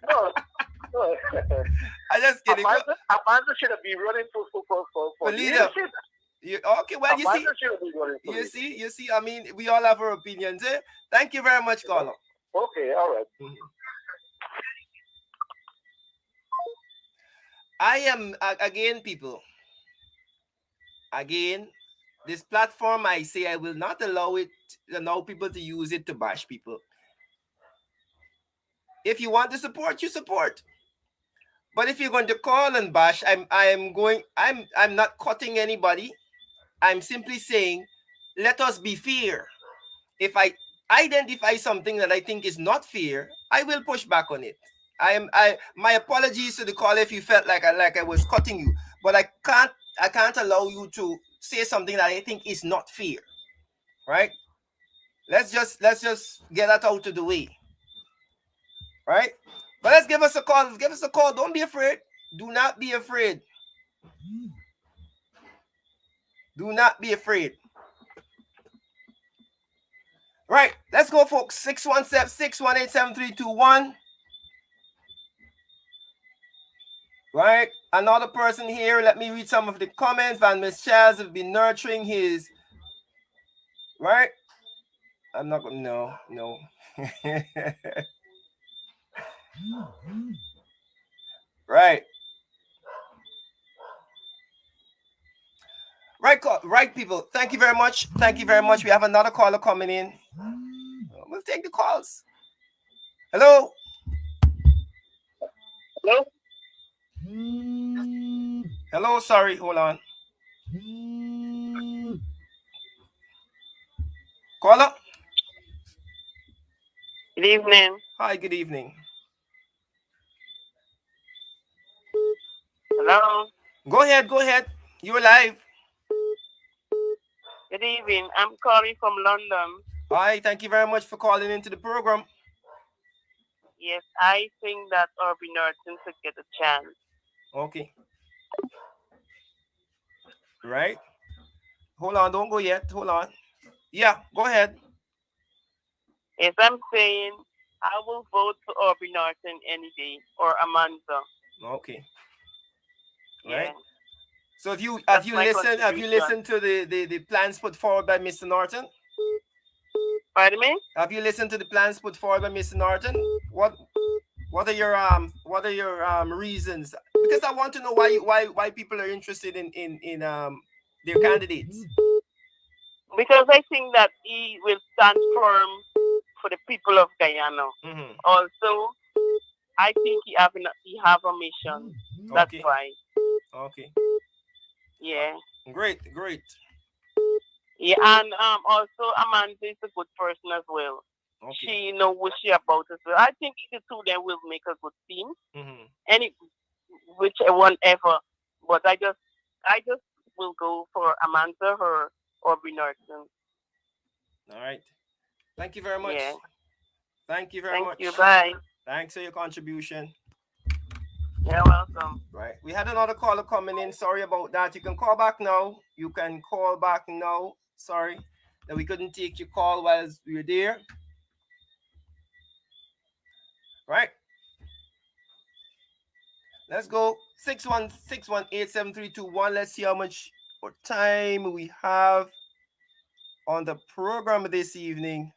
No. I just kidding. Amanda should have been running for leader. Okay, well, you see. I mean, we all have our opinions. Eh? Thank you very much, caller. Okay, all right. Mm-hmm. I am again, people. Again, this platform, I say I will not allow people to use it to bash people. If you want to support, you support. But if you're going to call and bash, I'm not cutting anybody. I'm simply saying, let us be fair. If I identify something that I think is not fair, I will push back on it. My apologies to the caller if you felt like I was cutting you, but I can't allow you to say something that I think is not fair. Right? Let's just get that out of the way. Right? But let's give us a call. Give us a call. Don't be afraid. Do not be afraid. Do not be afraid. Right. Let's go, folks. 617-618-7321. Right. Another person here. Let me read some of the comments. Van Miss Charles have been nurturing his Right? I'm not gonna. No. Right. Right, people. Thank you very much. Thank you very much. We have another caller coming in. We'll take the calls. Hello. Hello? Hello. Sorry. Hold on. Caller. Good evening. Hi. Good evening. Hello? Go ahead. Go ahead. You're live. Good evening. I'm calling from London. Hi. Thank you very much for calling into the program. Yes, I think that Orbie Norton should get a chance. Okay. Right. Hold on. Don't go yet. Hold on. Yeah. Go ahead. Yes, I'm saying I will vote for Orbie Norton any day or Amanda. Okay. Yeah. Right. So have you That's my listened to the plans put forward by Mr. Norton? Pardon me? Have you listened to the plans put forward by Mr. Norton? What are your reasons? Because I want to know why people are interested in their candidates. Because I think that he will stand firm for the people of Guyana. Mm-hmm. Also, I think he have a mission. That's Okay. why. Okay. Yeah. Great. Yeah, and also Amanda is a good person as well. Okay. She knows what she about as well. I think the two of them will make a good team. Mm-hmm. Any whichever ever. But I just will go for Amanda or Aubrey Norton. All right. Thank you very much. Yeah. Thank you very much. Thank you. Bye. Thanks for your contribution. You're welcome. Right. We had another caller coming in. Sorry about that. You can call back now. Sorry that we couldn't take your call while we were there. Right. Let's go. 616187321. Let's see how much more time we have on the program this evening.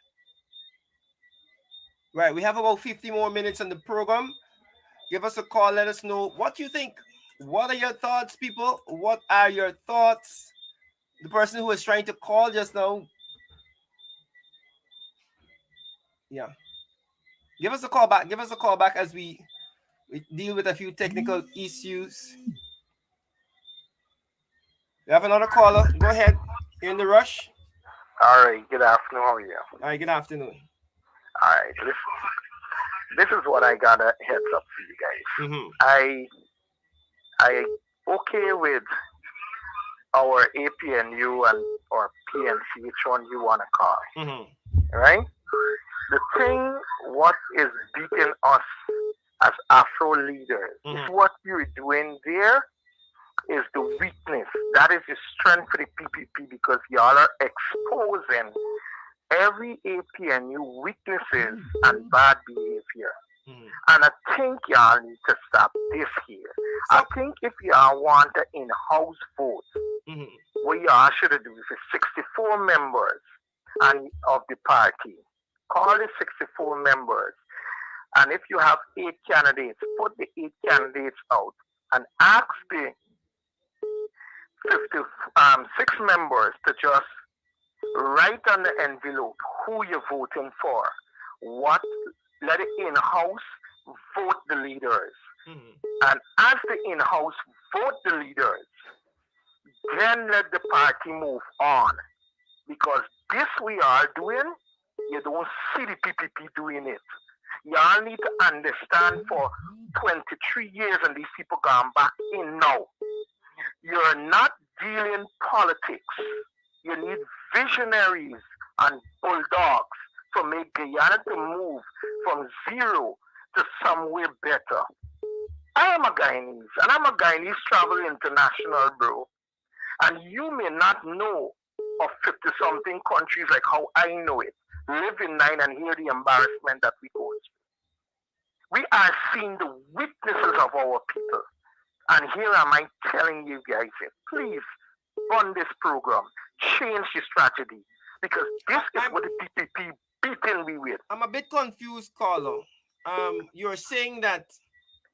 Right. We have about 50 more minutes on the program. Give us a call. Let us know what you think. What are your thoughts, people? What are your thoughts? The person who was trying to call just now. Yeah. Give us a call back. As we deal with a few technical issues. We have another caller. Go ahead. You're in the rush. All right. Good afternoon. How are you? All right. Good afternoon. All right. This is what I got a heads up for you guys. Mm-hmm. I okay with our APNU and or PNC, which one you want to call. Mm-hmm. Right? The thing, what is beating us as Afro leaders, is what you're doing there is the weakness. That is the strength for the PPP because y'all are exposing every APNU weaknesses and bad behavior. And I think y'all need to stop this here. I think if y'all want an in-house vote, what y'all should do is 64 members and of the party. Call the 64 members. And if you have 8 candidates, put the 8 candidates out and ask the 56 members to just write on the envelope who you're voting for. Let it in-house vote the leaders. And as the in-house vote the leaders, then let the party move on. Because this we are doing, you don't see the PPP doing it. Y'all need to understand for 23 years and these people gone back in now. You're not dealing politics. You need visionaries and bulldogs to make Guyana to move from zero to somewhere better. I am a Guyanese, and I'm a Guyanese travel international, bro. And you may not know of 50-something countries like how I know it. Live in 9 and hear the embarrassment that we go through. We are seeing the weaknesses of our people. And here am I telling you guys, please run this program, change the strategy. because this is what the PPP beating me with. I'm a bit confused, Carlo. You're saying that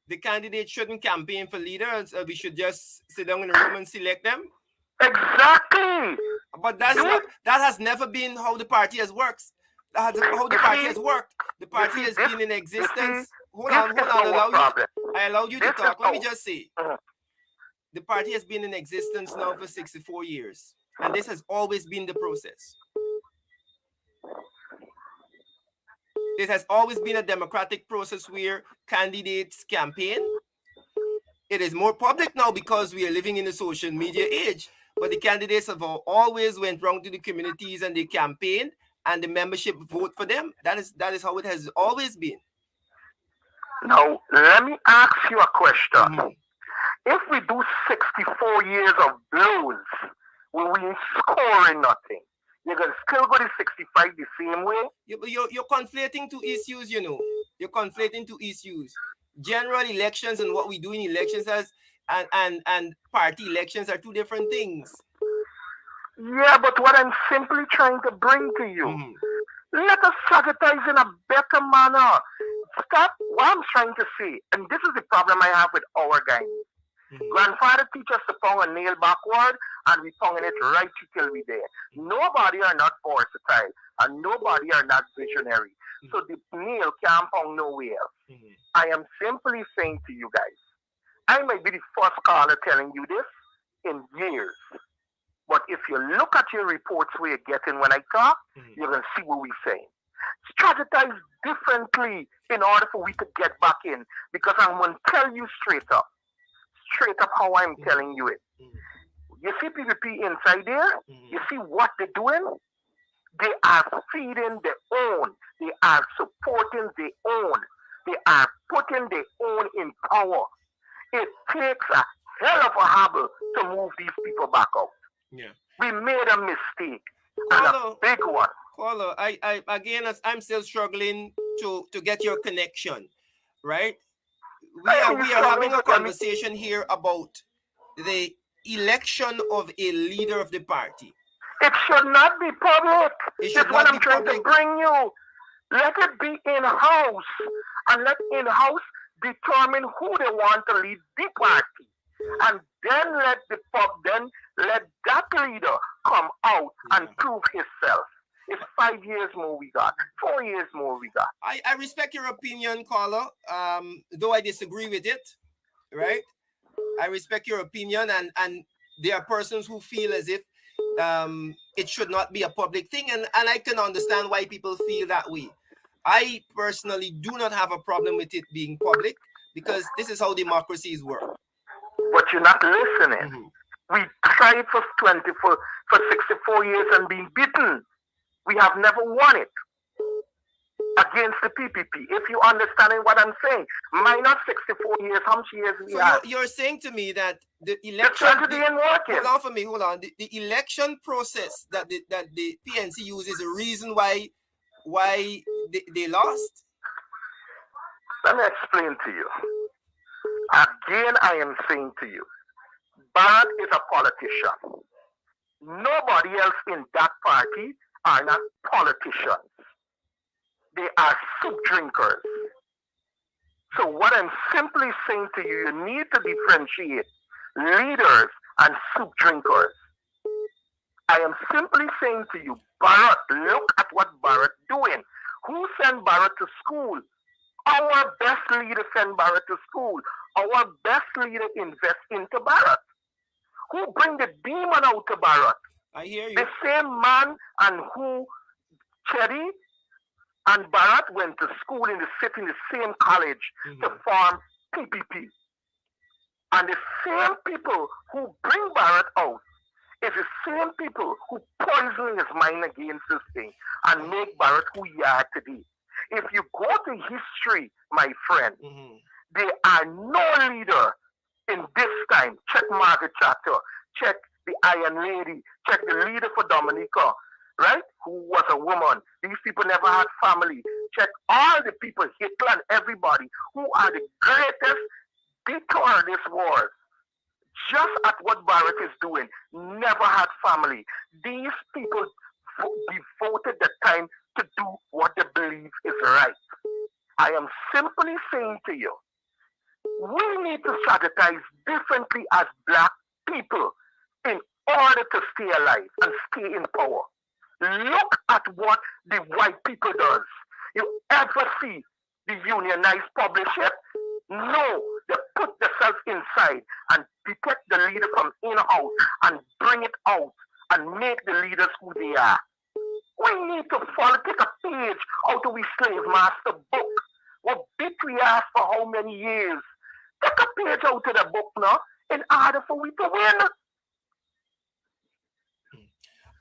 the candidates shouldn't campaign for leaders, we should just sit down in a room and select them? Exactly. But that has never been how the party has worked. How the party has worked. The party has been in existence. Hold on. I allow you to talk. Let me just say. The party has been in existence now for 64 years. And this has always been the process. It has always been a democratic process where candidates campaign. It is more public now because we are living in a social media age. But the candidates have always went round to the communities and they campaigned, and the membership vote for them. That is how it has always been. Now, let me ask you a question. If we do 64 years of blues, will we scoring nothing? You're going to still go to 65 the same way? You're conflating two issues, you know. You're conflating two issues. General elections and what we do in elections and party elections are two different things. Yeah, but what I'm simply trying to bring to you, let us strategize in a better manner. Stop what I'm trying to say, and this is the problem I have with our guys. Grandfather teach us to pound a nail backward, and we pounding it right till we there. Nobody are not versatile, and nobody are not visionary. So the nail can't pound nowhere. I am simply saying to you guys, I might be the first caller telling you this in years. But if you look at your reports we're getting when I talk, you're going to see what we're saying. Strategize differently in order for we to get back in. Because I'm going to tell you straight up how I'm telling you it. You see PPP inside there? You see what they're doing? They are feeding their own. They are supporting their own. They are putting their own in power. It takes a hell of a hobble to move these people back out. Yeah. We made a mistake. And a big one. Carlo, I'm still struggling to get your connection, right? We are having a conversation here about the election of a leader of the party. It should not be public. That's what I'm trying to bring you. Let it be in-house. And let in-house determine who they want to lead the party. And then let that leader come out and prove himself. It's 5 years more we got. 4 years more we got. I respect your opinion, Carlo, though I disagree with it, right? I respect your opinion, and there are persons who feel as if it should not be a public thing, and I can understand why people feel that way. I personally do not have a problem with it being public because this is how democracies work. But you're not listening. We tried for 64 years and been beaten. We have never won it against the PPP. If you understanding what I'm saying, minus 64 years, how much years we have? You're saying to me that the election... Hold on. The election process that the PNC uses is a reason why they lost? Let me explain to you. Again, I am saying to you, Barrett is a politician. Nobody else in that party are not politicians. They are soup drinkers. So what I'm simply saying to you, you need to differentiate leaders and soup drinkers. I am simply saying to you, Barrett, look at what Barrett doing. Who sent Barrett to school? Our best leader sent Barrett to school. Our best leader invest into Barrett. Who bring the demon out to Barrett? I hear you. The same man and who Chetty and Barrett went to school in the same college to form PPP. And the same people who bring Barrett out is the same people who poison his mind against this thing and make Barrett who he are today. If you go to history, my friend, there are no leader in this time. Check Margaret Thatcher, check the Iron Lady, check the leader for Dominica, right? Who was a woman. These people never had family. Check all the people, Hitler and everybody, who are the greatest detour this war. Just at what Barrett is doing, never had family. These people devoted the time to do what they believe is right. I am simply saying to you, we need to strategize differently as black people in order to stay alive and stay in power. Look at what the white people does. You ever see the unionized publishers? No, they put themselves inside and detect the leader from in-house and bring it out and make the leaders who they are. We need to follow, take a page out of we slave master book. What bit we asked for how many years? Take a page out of the book now in order for we to win.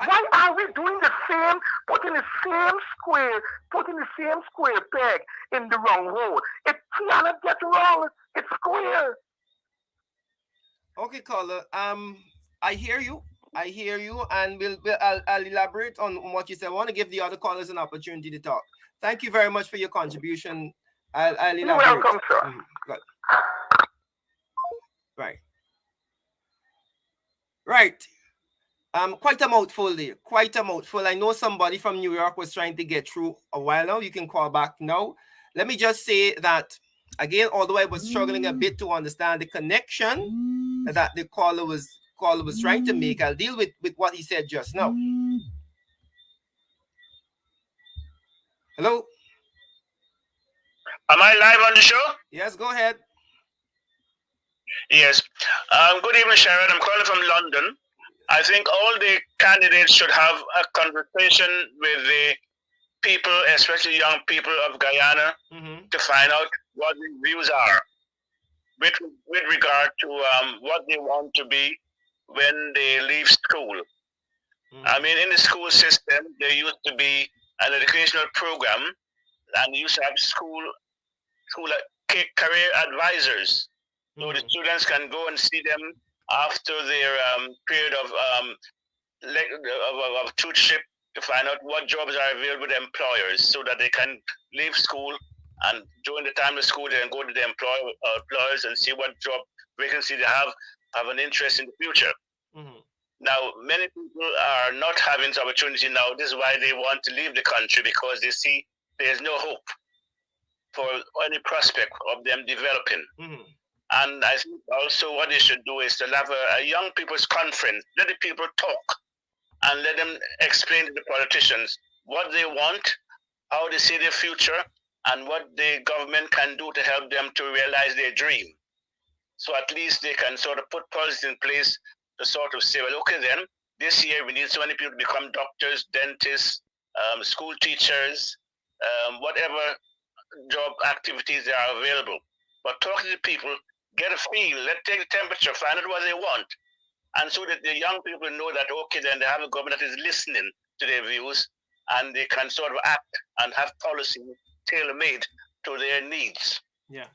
Why are we doing the same, putting the same square peg in the wrong hole? It cannot get wrong. It's square. Okay, caller. I hear you. And I'll elaborate on what you said. I want to give the other callers an opportunity to talk. Thank you very much for your contribution. I'll elaborate. You're welcome, sir. Good. Right. Quite a mouthful there. Quite a mouthful. I know somebody from New York was trying to get through a while now. You can call back now. Let me just say that, again, although I was struggling a bit to understand the connection that the caller was trying to make, I'll deal with what he said just now. Hello? Am I live on the show? Yes, go ahead. Yes. Good evening, Sharon. I'm calling from London. I think all the candidates should have a conversation with the people, especially young people of Guyana, to find out what their views are with regard to what they want to be when they leave school. I mean, in the school system, there used to be an educational program, and you used to have school career advisors. So the students can go and see them after their period of tutorship to find out what jobs are available to employers, so that they can leave school and during the time of school they can go to the employers and see what job vacancy they have an interest in the future. Now, many people are not having this opportunity now. This is why they want to leave the country, because they see there's no hope for any prospect of them developing. And I think also what they should do is to have a young people's conference. Let the people talk and let them explain to the politicians what they want, how they see their future, and what the government can do to help them to realize their dream. So at least they can sort of put policies in place to sort of say, well, okay then, this year we need so many people to become doctors, dentists, school teachers, whatever job activities that are available. But talk to the people, get a feel, let's take the temperature, find out what they want. And so that the young people know that, okay, then they have a government that is listening to their views, and they can sort of act and have policy tailor-made to their needs. Yes.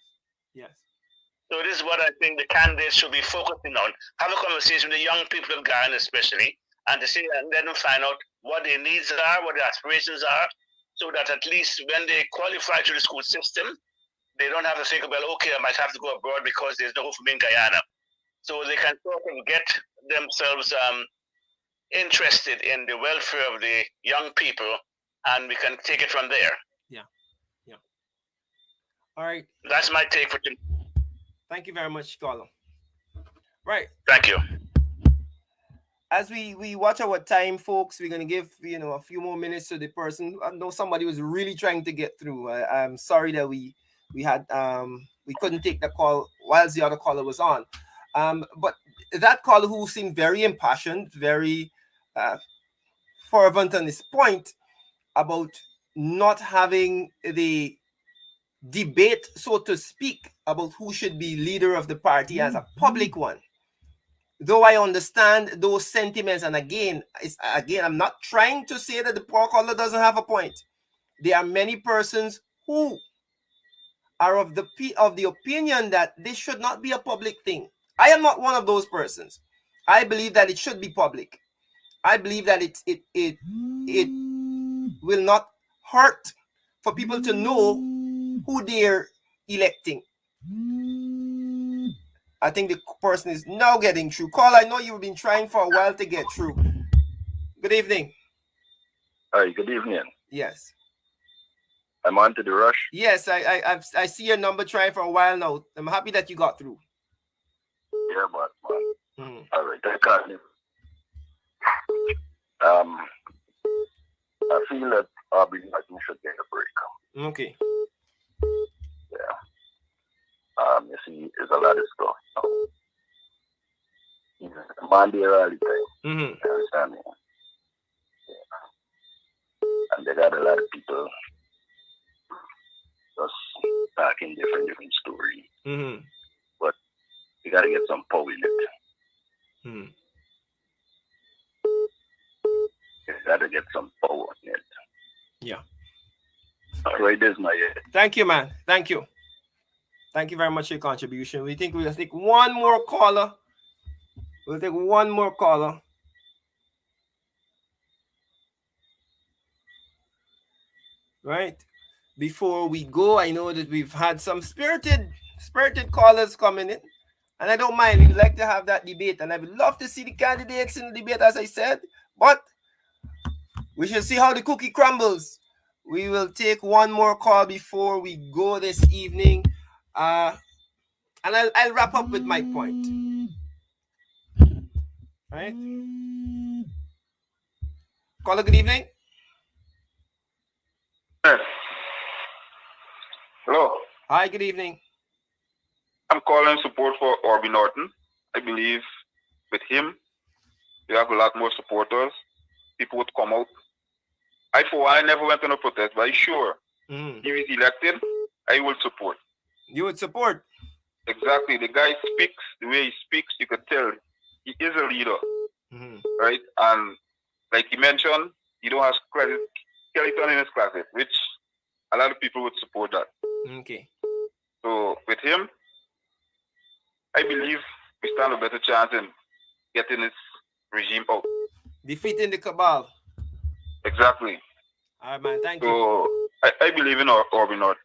So this is what I think the candidates should be focusing on. Have a conversation with the young people of Ghana especially, and to see and let them find out what their needs are, what their aspirations are, so that at least when they qualify to the school system, they don't have to think about, okay, I might have to go abroad because there's no hope for me in Guyana. So they can sort of get themselves interested in the welfare of the young people, and we can take it from there. Yeah. All right. That's my take for today. Thank you very much, caller. Right. Thank you. As we watch our time, folks, we're going to give a few more minutes to the person. I know somebody was really trying to get through. I'm sorry that we couldn't take the call whilst the other caller was on. But that caller, who seemed very impassioned, very fervent on his point about not having the debate, so to speak, about who should be leader of the party as a public one. Though I understand those sentiments, and again, I'm not trying to say that the poor caller doesn't have a point. There are many persons who are of the opinion that this should not be a public thing. I am not one of those persons. I believe that it should be public. I believe that it will not hurt for people to know who they're electing. I think the person is now getting through. Call, I know you've been trying for a while to get through. Good evening. Hi, good evening. Yes. I'm on to the rush. Yes, I see your number trying for a while now. I'm happy that you got through. Yeah, man. Mm. All right, I got you. I feel that Aubrey Martin should get a break. Okay. Yeah. You see, there's a lot of stuff. Monday early time. Mm-hmm. You understand me? Yeah. And they got a lot of people just talking different stories. Mm-hmm. But you gotta get some power in it. Mm-hmm. You gotta get some power in it. Yeah. All right, there's my head. Thank you, man. Thank you. Thank you very much for your contribution. We'll take one more caller. We'll take one more caller. Right? Before we go, I know that we've had some spirited callers coming in. And I don't mind. We'd like to have that debate. And I would love to see the candidates in the debate, as I said. But we shall see how the cookie crumbles. We will take one more call before we go this evening. And I'll wrap up with my point. Right? Caller, good evening. Hello. Hi, good evening. I'm calling support for Aubrey Norton. I believe with him, we have a lot more supporters. People would come out. I never went on a protest, but I'm sure if he's elected, I will support. You would support? Exactly. The guy speaks, the way he speaks, you could tell he is a leader. Right? And like he mentioned, he don't have skeleton in his closet, which a lot of people would support that. Okay. So with him, I believe we stand a better chance in getting this regime out. Defeating the cabal. Exactly. All right, man. Thank you. So I believe in Aubrey Norton.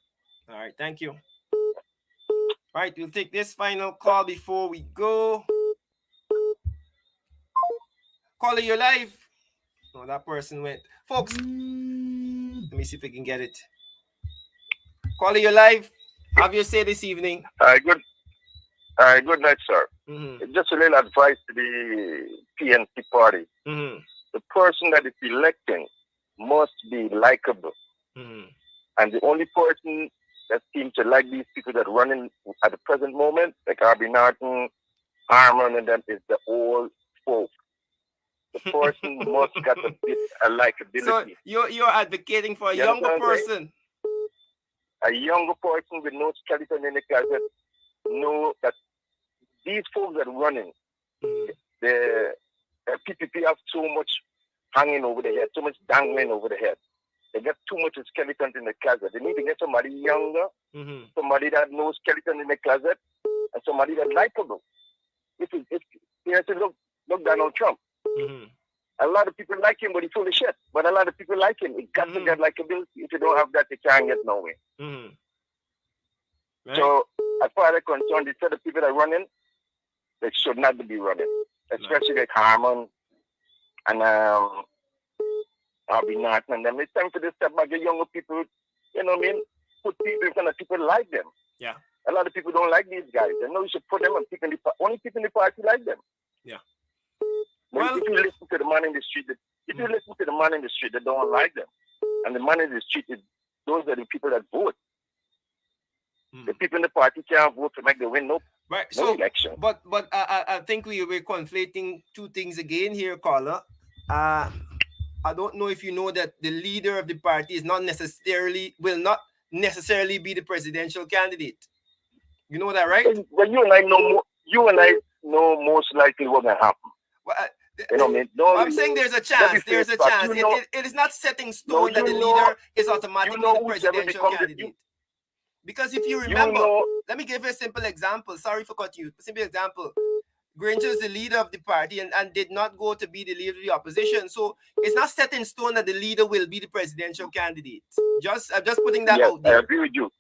All right. Thank you. All right. We'll take this final call before we go. Caller, you're live. Oh, that person went. Folks, let me see if we can get it. Caller, you're live. Have your say this evening. Good night, sir. Just a little advice to the PNC party. The person that is electing must be likable. And the only person that seems to like these people that are running at the present moment, like Aubrey Norton, Harmon, and them, is the old folk. The person must get a bit of likability. So you're advocating for a younger person. A younger person with no skeleton in the closet know that these folks that are running, the PPP have so much hanging over the head, so much dangling over the head. They get too much skeleton in the closet. They need to get somebody younger, somebody that knows skeleton in the closet, and somebody that's likable. If you have to look Donald Trump. A lot of people like him, but he's full of shit. But a lot of people like him. It got to get likability. If you don't have that, you can't get nowhere. Right. So, as far as I'm concerned, the set of people that are running, they should not be running. Especially like Harmon and Aubrey Norton and them. It's time for this step back. The younger people, you know what I mean? Put people in front of people like them. Yeah. A lot of people don't like these guys. They know you should put them on people only people in the party like them. Yeah. Well, if you listen to the man in the street, they don't like them. And the man in the street, those are the people that vote. The people in the party can't vote to make the win no election. But I think we're conflating two things again here, caller. I don't know if you know that the leader of the party will not necessarily be the presidential candidate. You know that, right? Well, you and I know most likely what will happen. Well, you know, man, I'm saying there's a chance. There's a chance. It is not set in stone that the leader is automatically the presidential candidate. Because if you remember, let me give you a simple example. Sorry for cutting you. Simple example. Granger is the leader of the party and did not go to be the leader of the opposition. So it's not set in stone that the leader will be the presidential candidate. I'm just putting that out there. I agree with you.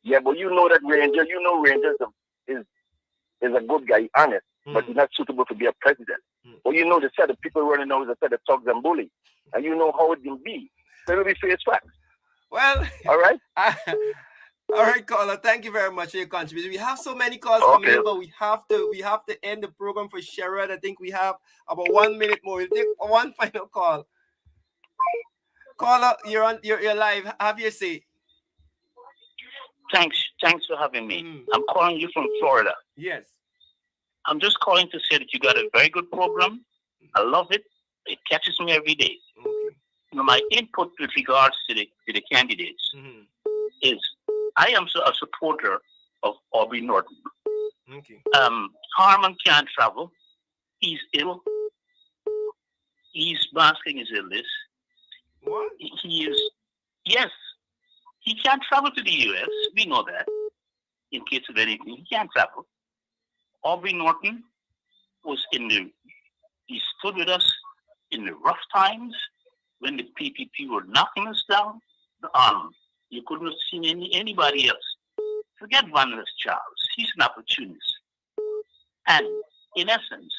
Yeah, but you know that Ranger is a good guy, honest, but he's not suitable to be a president. But you know the set of people running now is a set of thugs and bullies. And you know how it can be. So it'll be face facts. Well, all right. All right, caller. Thank you very much for your contribution. We have so many calls coming in, but we have to end the program for Sherrod. I think we have about 1 minute more. We'll take one final call. Caller, you're live. Have your say. Thanks for having me. I'm calling you from Florida. Yes. I'm just calling to say that you got a very good program. I love it. It catches me every day. Okay. Now, my input with regards to the candidates is I am a supporter of Aubrey Norton. Okay. Harmon can't travel. He's ill. He's masking his illness. What? Yes. He can't travel to the U.S. We know that. In case of anything, he can't travel. Aubrey Norton he stood with us in the rough times when the PPP were knocking us down. You couldn't have seen anybody else. Forget Vanessa Charles. He's an opportunist. And in essence,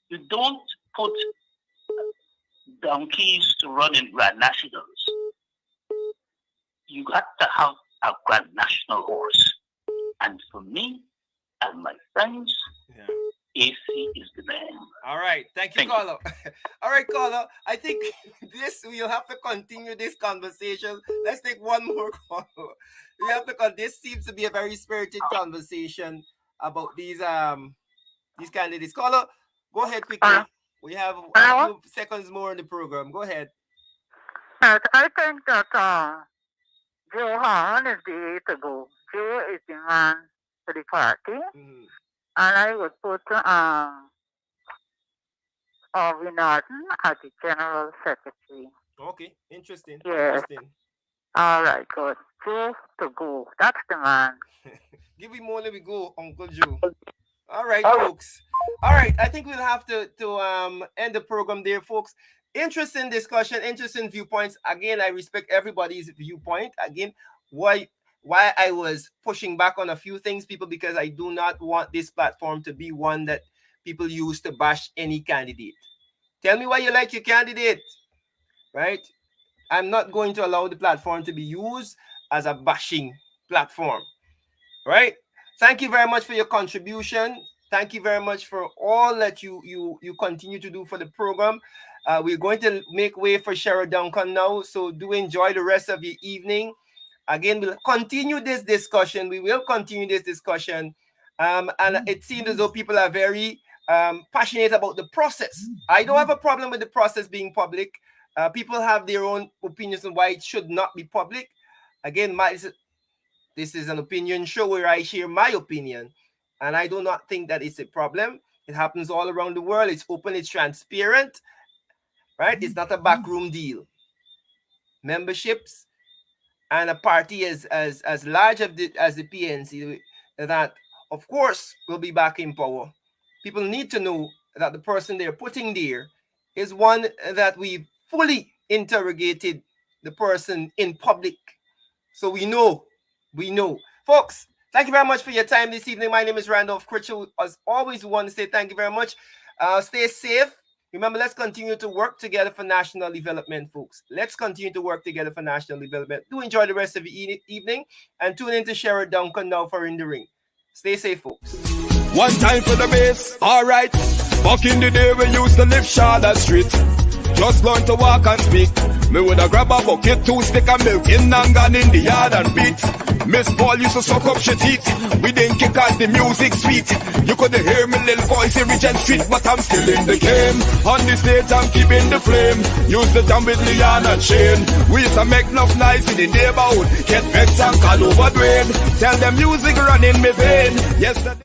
you don't put donkeys to run in Grand Nationals. You got to have a Grand National horse. And for me and my friends, AC is the man. All right. Thank you, caller. All right, caller. I think we'll have to continue this conversation. Let's take one more call. This seems to be a very spirited conversation about these candidates. Caller, go ahead quickly. We have a few seconds more in the program. Go ahead. I think that Joe Harmon is the way to go. Joe is the man for the party. And I would put Aubrey Norton as the General Secretary. Okay, interesting. Yes. Interesting. All right, good. Joe to go. That's the man. Give me more, let me go, Uncle Joe. All right, folks. All right, I think we'll have to end the program there, folks. Interesting discussion, interesting viewpoints. Again, I respect everybody's viewpoint. Again, why I was pushing back on a few things, people, because I do not want this platform to be one that people use to bash any candidate. Tell me why you like your candidate, right? I'm not going to allow the platform to be used as a bashing platform, right? Thank you very much for your contribution. Thank you very much for all that you continue to do for the program. We're going to make way for Sherrod Duncan now, so do enjoy the rest of your evening. Again, we'll continue this discussion. We will continue this discussion. And it seems as though people are very passionate about the process. I don't have a problem with the process being public. People have their own opinions on why it should not be public. Again, this is an opinion show where I share my opinion. And I do not think that it's a problem. It happens all around the world. It's open, it's transparent, right? It's not a backroom deal. Memberships and a party as large as the PNC that, of course, will be back in power. People need to know that the person they're putting there is one that we fully interrogated the person in public. So we know. Folks, thank you very much for your time this evening. My name is Randolph Critchell. As always, we want to say thank you very much. Stay safe. Remember, let's continue to work together for national development, folks. Let's continue to work together for national development. Do enjoy the rest of the evening and tune in to Sherrod Duncan now for In the Ring. Stay safe, folks. One time for the bass, alright. Back in the day we used to live Charlotte Street. Just learn to walk and speak. Me woulda grab a bucket, 2 stick of milk in and gone in the yard and beat. Miss Paul used to suck up she teeth. We didn't kick out the music sweet. You couldn't hear me little voice in Regent Street, but I'm still in the game. On the stage I'm keeping the flame. Used to jump with Leon and Shane. We used to make enough noise in the neighborhood. Get vexed and call over Dwayne. Tell them music run in me vein. Yesterday